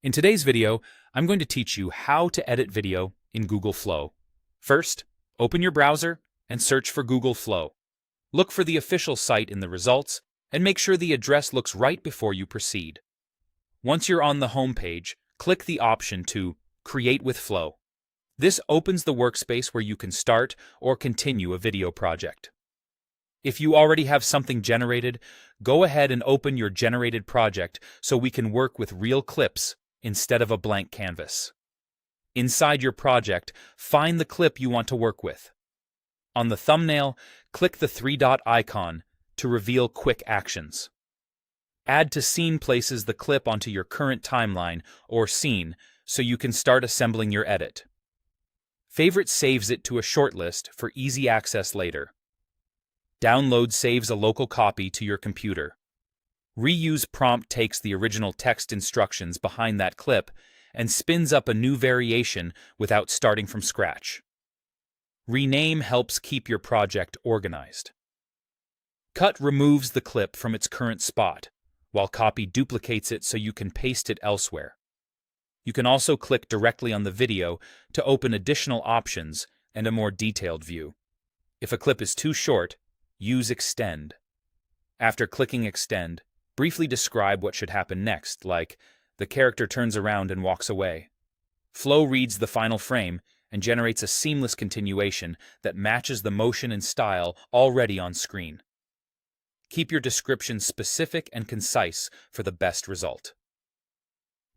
In today's video, I'm going to teach you how to edit video in Google Flow. First, open your browser and search for Google Flow. Look for the official site in the results and make sure the address looks right before you proceed. Once you're on the home page, click the option to Create with Flow. This opens the workspace where you can start or continue a video project. If you already have something generated, go ahead and open your generated project so we can work with real clips instead of a blank canvas. Inside your project, find the clip you want to work with. On the thumbnail, click the three-dot icon to reveal quick actions. Add to Scene places the clip onto your current timeline or scene so you can start assembling your edit. Favorite saves it to a shortlist for easy access later. Download saves a local copy to your computer. Reuse prompt takes the original text instructions behind that clip and spins up a new variation without starting from scratch. Rename helps keep your project organized. Cut removes the clip from its current spot, while copy duplicates it so you can paste it elsewhere. You can also click directly on the video to open additional options and a more detailed view. If a clip is too short, use Extend. After clicking Extend, briefly describe what should happen next, like the character turns around and walks away. Flow reads the final frame and generates a seamless continuation that matches the motion and style already on screen. Keep your description specific and concise for the best result.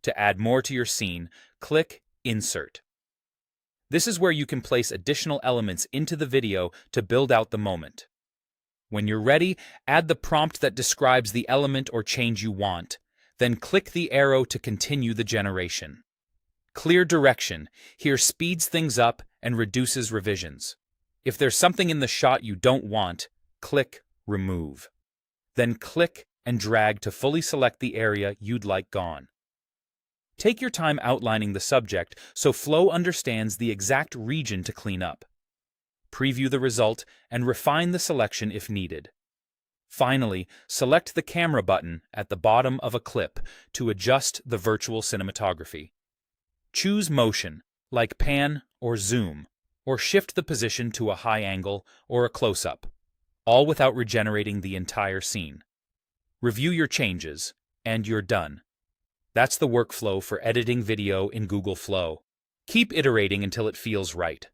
To add more to your scene, click Insert. This is where you can place additional elements into the video to build out the moment. When you're ready, add the prompt that describes the element or change you want, then click the arrow to continue the generation. Clear direction here speeds things up and reduces revisions. If there's something in the shot you don't want, click Remove. Then click and drag to fully select the area you'd like gone. Take your time outlining the subject so Flow understands the exact region to clean up. Preview the result and refine the selection if needed. Finally, select the camera button at the bottom of a clip to adjust the virtual cinematography. Choose motion, like pan or zoom, or shift the position to a high angle or a close-up, all without regenerating the entire scene. Review your changes, and you're done. That's the workflow for editing video in Google Flow. Keep iterating until it feels right.